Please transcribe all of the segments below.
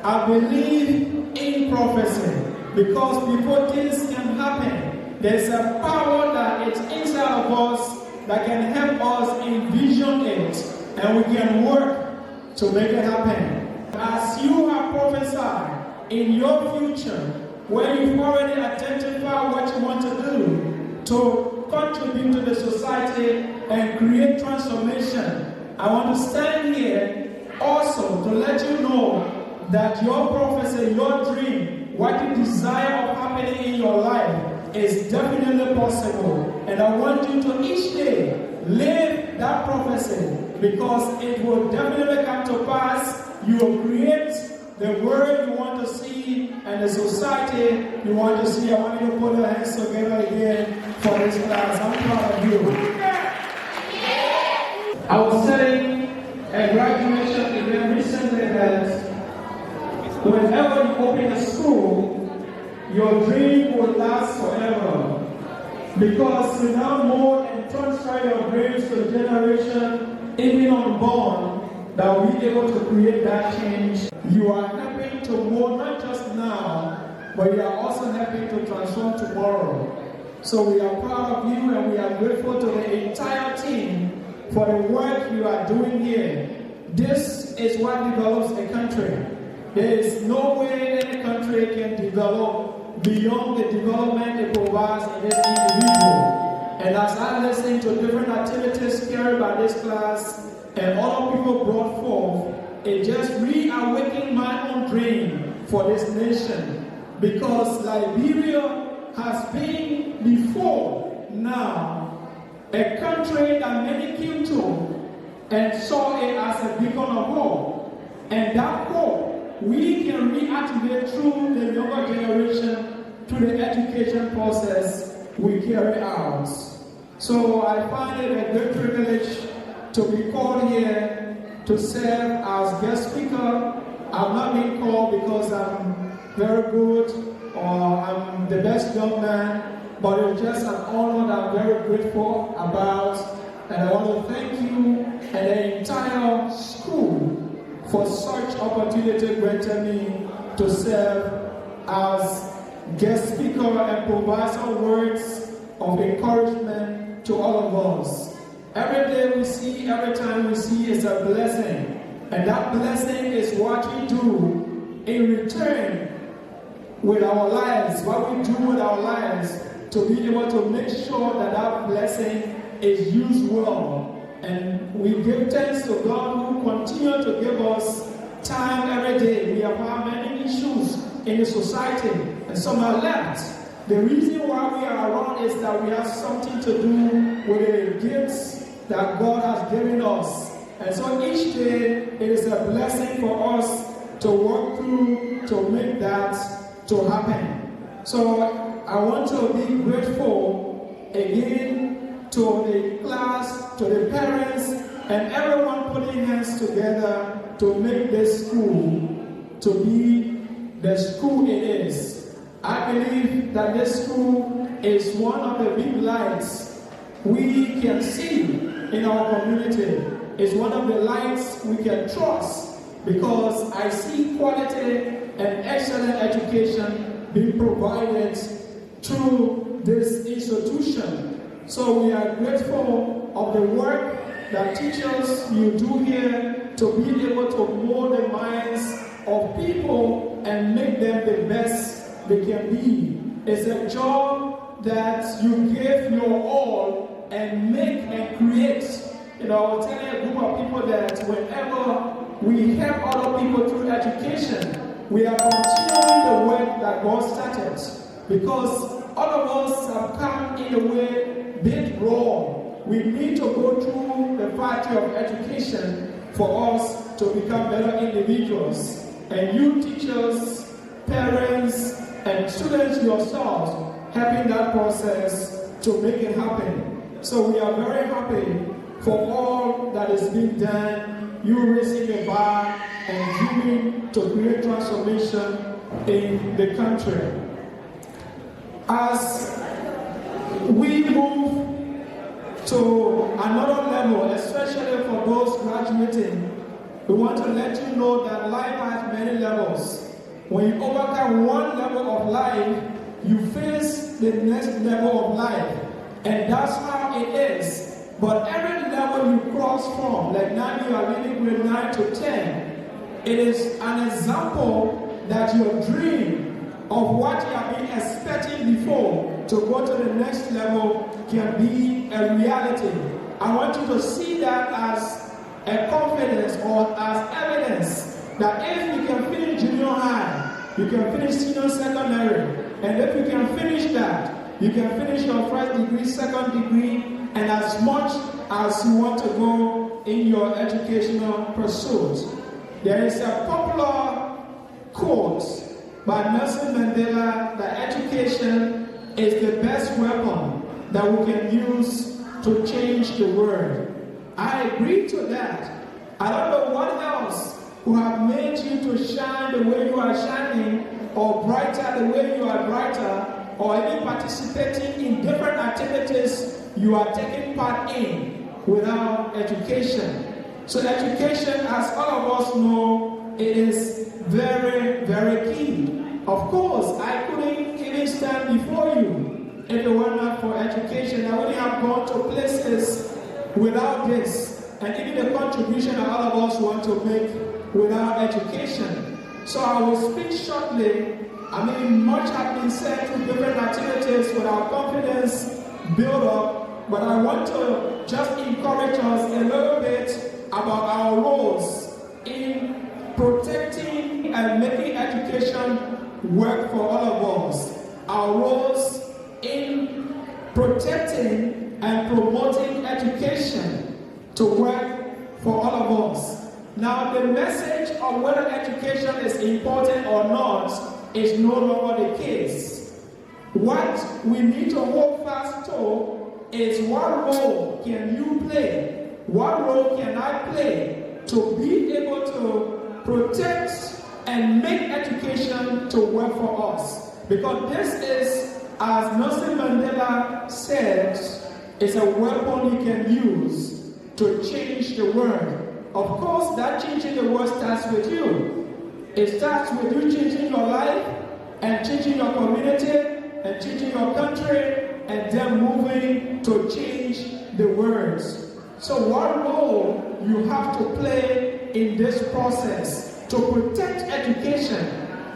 I believe in prophecy because before things can happen, there's a power that is inside of us that can help us envision it, and we can work to make it happen. As you have prophesied in your future, where you've already identified what you want to do to contribute to the society and create transformation, I want to stand here also to let you know that your prophecy, your dream, what you desire of happening in your life is definitely possible. And I want you to each day live that prophecy because it will definitely come to pass. You will create the world you want to see and the society you want to see. I want you to put your hands together again for this class. I'm proud of you. I was saying at graduation event recently that whenever you open a school, your dream will last forever. Because you now more and transfer your dreams to generation, even unborn, that will be able to create that change. You are helping to mold not just now, but you are also helping to transform tomorrow. So we are proud of you and we are grateful to the entire team for the work you are doing here. This is what develops a country. There is no way any country can develop beyond the development it provides in this individual. And as I listen to different activities carried by this class and other people brought forth, it just reawakened my own dream for this nation. Because Liberia has been before now a country that many came to and saw it as a beacon of hope. And that hope we can reactivate through the younger generation, through the education process we carry out. So I find it a great privilege to be called here to serve as guest speaker. I'm not being called because I'm very good or I'm the best young man, but it's just an honor that I'm very grateful about. And I want to thank you and the entire school for such opportunity granted me to serve as guest speaker and provide some words of encouragement to all of us. Every day we see, every time we see is a blessing. And that blessing is what we do in return with our lives, what we do with our lives to be able to make sure that that blessing is used well. And we give thanks to God who continues to give us time every day. We have had many issues in the society, and some are left. The reason why we are around is that we have something to do with the gifts that God has given us. And so each day it is a blessing for us to work through to make that to happen. So I want to be grateful again to the class, to the parents, and everyone putting hands together to make this school to be the school it is. I believe that this school is one of the big lights we can see in our community. It's one of the lights we can trust because I see quality and excellent education being provided through this institution. So we are grateful of the work that teachers you do here to be able to mold the minds of people and make them the best they can be. It's a job that you give your all and make and create. You know, I was telling a group of people that whenever we help other people through education, we are continuing the work that God started. Because all of us have come in a way bit wrong. We need to go through the factory of education for us to become better individuals. And you teachers, parents, and students yourselves helping that process to make it happen. So we are very happy for all that is being done, you raising the bar and dreaming to create transformation in the country. As we move to another level, especially for those graduating We want to let you know that life has many levels. When you overcome one level of life, you face the next level of life. And that's how it is. But every level you cross from, like now you are living grade 9 to 10, it is an example that your dream of what you have been expecting before to go to the next level can be a reality. I want you to see that as a confidence or as evidence that if you can finish junior high, you can finish senior secondary, and if you can finish that, you can finish your first degree, second degree, and as much as you want to go in your educational pursuit. There is a popular quote by Nelson Mandela that education is the best weapon that we can use to change the world. I agree to that. I don't know what else who have made you to shine the way you are shining, or brighter the way you are brighter, or even participating in different activities you are taking part in without education. So education, as all of us know, it is very, very key. Of course, I couldn't even stand before you if it were not for education. I wouldn't have gone to places without this, and even the contribution that all of us want to make without education. So I will speak shortly. I mean, much has been said through different activities with our confidence build up, but I want to just encourage us a little bit about our roles in protecting and making education work for all of us. Our roles in protecting and promoting education to work for all of us. Now, the message of whether education is important or not is no longer the case. What we need to hold fast to is what role can you play? What role can I play to be able to protect and make education to work for us? Because this is, as Nelson Mandela said, is a weapon you can use to change the world. Of course, that changing the world starts with you. It starts with you changing your life and changing your community and changing your country and then moving to change the world. So what role you have to play in this process to protect education?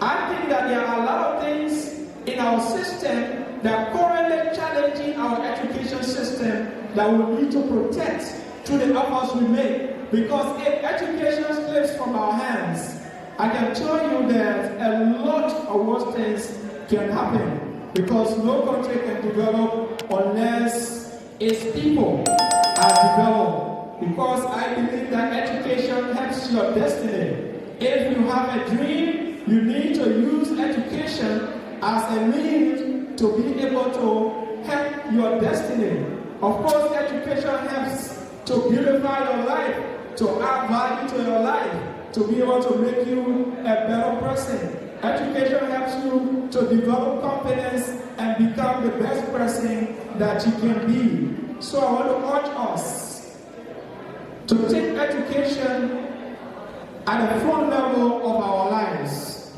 I think that there are a lot of things in our system that currently challenging our education system that we need to protect through the efforts we make. Because if education slips from our hands, I can tell you that a lot of worse things can happen. Because no country can develop unless its people are developed. Because I believe that education helps your destiny. If you have a dream, you need to use education as a means to be able to help your destiny. Of course, education helps to beautify your life, to add value to your life, to be able to make you a better person. Education helps you to develop confidence and become the best person that you can be. So I want to urge us to take education at the front level of our lives,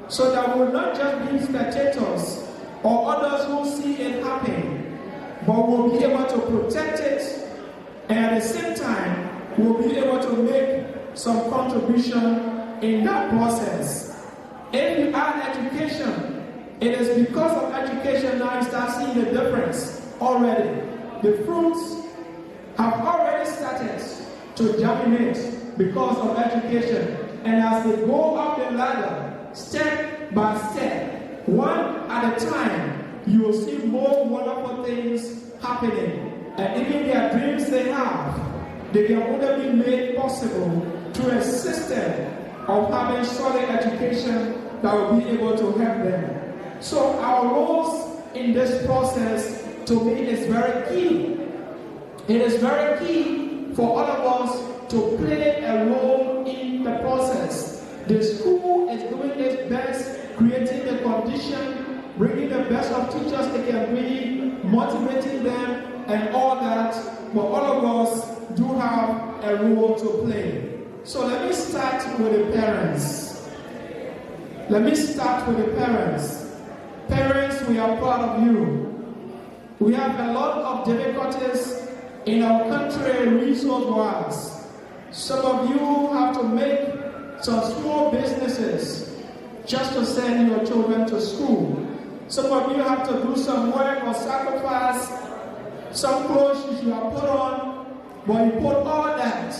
so that we will not just be spectators or others who see it happen, but we'll be able to protect it, and at the same time, we'll be able to make some contribution in that process. If you add education, it is because of education now you start seeing the difference already. The fruits have already started to germinate because of education. And as they go up the ladder, step by step, one at a time, you will see more wonderful things happening. And even their dreams they have, they can only be made possible through a system of having solid education that will be able to help them. So our roles in this process, to me, is very key. It is very key for all of us to play a role in the process. The school is doing its best, creating the condition, bringing the best of teachers they can be, motivating them, and all that. But all of us do have a role to play. So let me start with the parents. Let me start with the parents. Parents, we are proud of you. We have a lot of difficulties in our country resource-wise. Some of you have to make some small businesses just to send your children to school. Some of you have to do some work or sacrifice some clothes you should have put on, but you put all that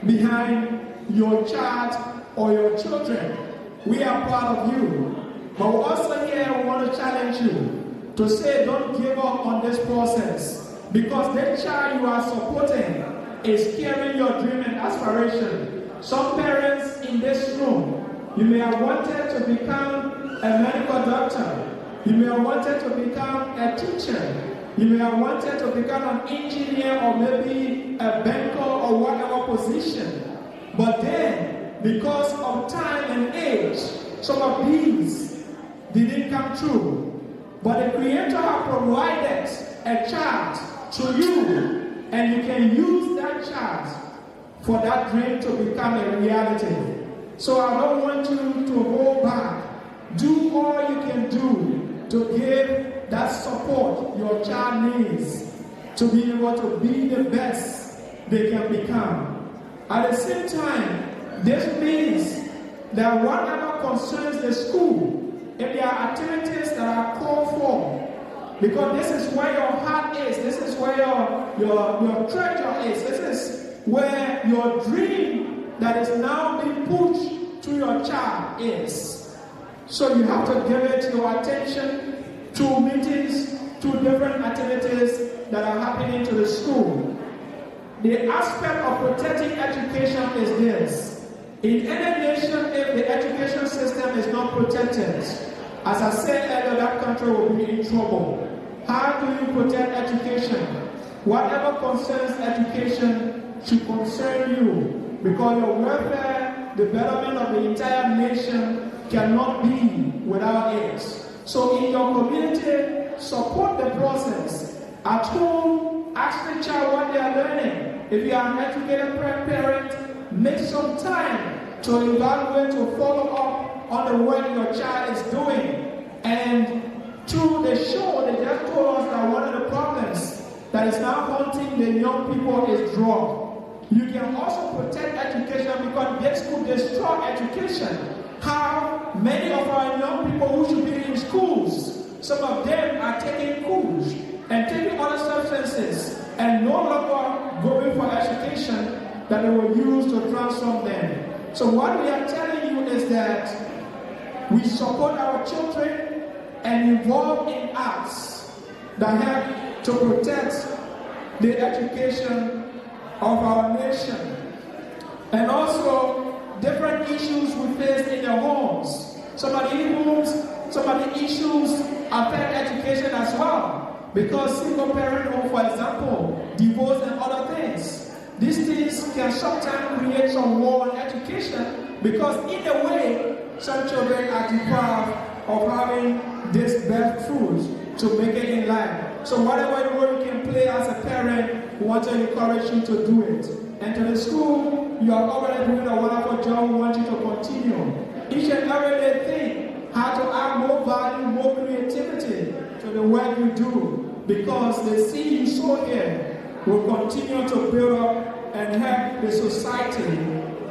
behind your child or your children. We are proud of you. But also here we want to challenge you to say don't give up on this process, because the child you are supporting is carrying your dream and aspiration. Some parents in this room, you may have wanted to become a medical doctor. You may have wanted to become a teacher. You may have wanted to become an engineer or maybe a banker or whatever position. But then, because of time and age, some of these didn't come true. But the Creator has provided a child to you, and you can use that child for that dream to become a reality. So I don't want you to hold back. Do all you can do to give that support your child needs to be able to be the best they can become. At the same time, this means that whatever concerns the school, if there are activities that are called for, because this is where your heart is, this is where your treasure is, this is where your dream that is now being pushed to your child is. So you have to give it your attention. 2 meetings, 2 different activities that are happening to the school. The aspect of protecting education is this. In any nation, if the education system is not protected, as I said earlier, that country will be in trouble. How do you protect education? Whatever concerns education should concern you, because your welfare, development of the entire nation cannot be without it. So in your community, support the process. At home, ask the child what they are learning. If you are an educated parent, make some time to evaluate, to follow up on the work your child is doing. And through the show, they just told us that one of the problems that is now haunting the young people is drug. You can also protect education, because this could destroy education. How many of our young people who should be in schools, some of them are taking cools and taking other substances and no longer going for education that they will use to transform them. So what we are telling you is that we support our children and involve in acts that help to protect the education of our nation. And also different issues we face in their homes. Some of the issues affect education as well. Because single parent home, for example, divorce and other things. These things can sometimes create some war on education, because in a way, some children are deprived of having this best fruit to make it in life. So whatever role you can play as a parent, we want to encourage you to do it. And to the school, you are already doing a wonderful job. We want you to continue. Each and every day think how to add more value, more creativity to the work you do. Because the seed you sow here will continue to build up and help the society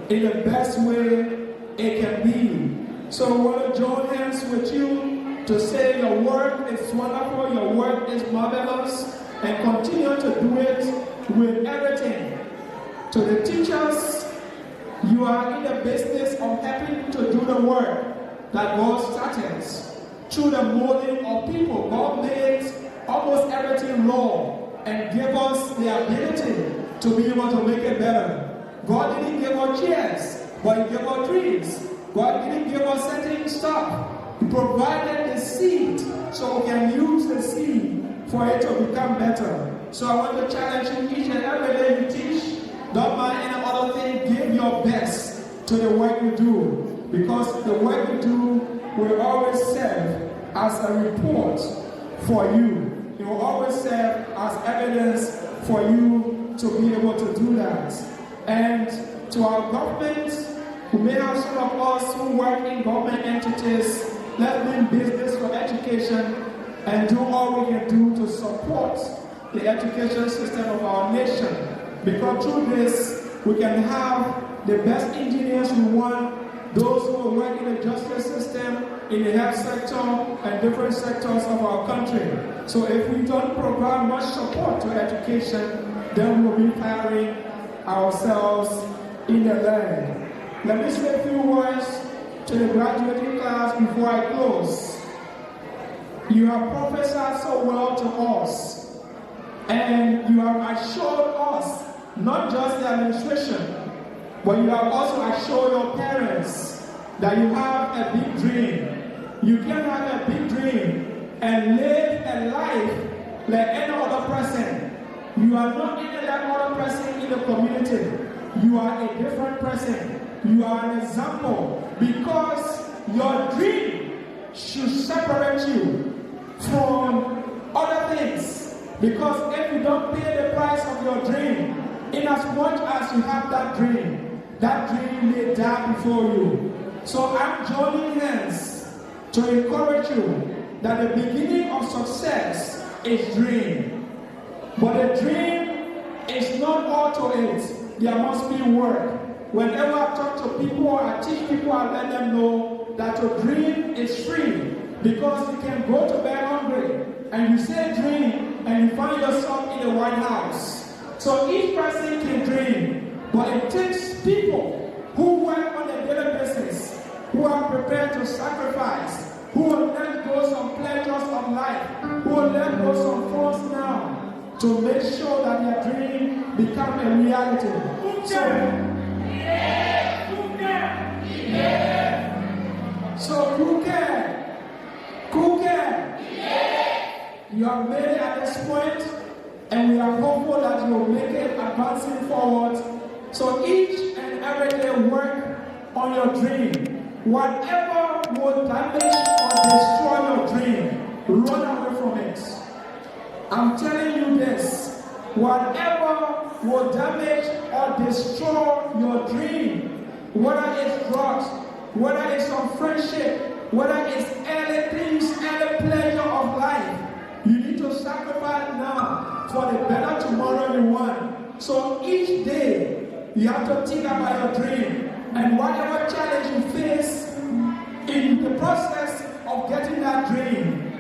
in the best way it can be. So I want to join hands with you to say your work is wonderful, your work is marvelous, and continue to do it with everything. To the teachers, you are in the business of helping to do the work that God started. Through the molding of people, God made almost everything raw and gave us the ability to be able to make it better. God didn't give us chairs, but He gave us trees. God didn't give us certain stuff. He provided the seed so we can use the seed for it to become better. So I want to challenge you each and every day you teach. Don't mind any other thing. Give your best to the work you do. Because the work you do will always serve as a report for you. It will always serve as evidence for you to be able to do that. And to our government, who may have some of us who work in government entities, let's be in business for education and do all we can do to support the education system of our nation. Because through this, we can have the best engineers we want, those who will work in the justice system, in the health sector, and different sectors of our country. So if we don't provide much support to education, then we'll be firing ourselves in the land. Let me say a few words to the graduating class before I close. You have prophesied so well to us, and you have assured us, not just the administration, but you have also assured your parents that you have a big dream. You can have a big dream and live a life like any other person. You are not any other person in the community. You are a different person. You are an example, because your dream should separate you from other things. Because if you don't pay the price of your dream, in as much as you have that dream may die before you. So I'm joining hands to encourage you that the beginning of success is dream. But the dream is not all to it. There must be work. Whenever I talk to people or I teach people, I let them know that your dream is free. Because you can go to bed hungry and you say dream and you find yourself in the White House. So each person can dream, but it takes people who work on a daily basis, who are prepared to sacrifice, who will let go some pleasures of life, who will let go some funds now to make sure that their dream becomes a reality. So who can? You have made it at this point, and we are hopeful that you will make it advancing forward. So each and every day work on your dream. Whatever will damage or destroy your dream, run away from it. I'm telling you this. Whatever will damage or destroy your dream, whether it's drugs, whether it's some friendship, whether it's anything, any pleasure of life, you need to sacrifice now for the better tomorrow you want. So each day, you have to think about your dream. And whatever challenge you face in the process of getting that dream,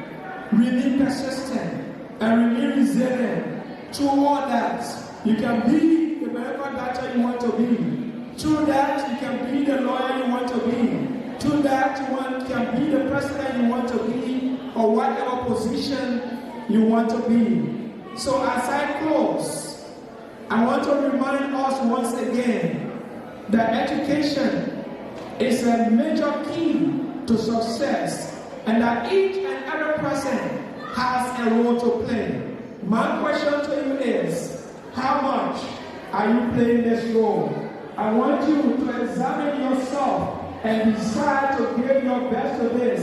remain persistent and remain resilient. Through all that, you can be the medical doctor you want to be. Through that, you can be the lawyer you want to be. Through that, you can be the president you want to be, or whatever position you want to be. So as I close, I want to remind us once again that education is a major key to success, and that each and every person has a role to play. My question to you is, how much are you playing this role? I want you to examine yourself and decide to give your best to this.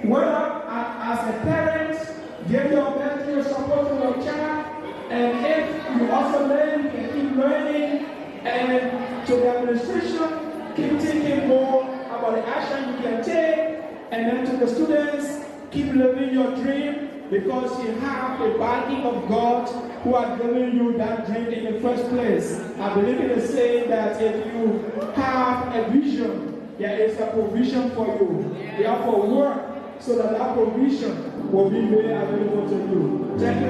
Whether as a parent, give your best to your support to your child, and if you also learn, you can keep learning, and to the administration, keep thinking more about the action you can take, and then to the students, keep living your dream, because you have the backing of God who has given you that dream in the first place. I believe in the saying that if you have a vision, there is a provision for you. Therefore, work so that that provision will be made available to you. Thank you.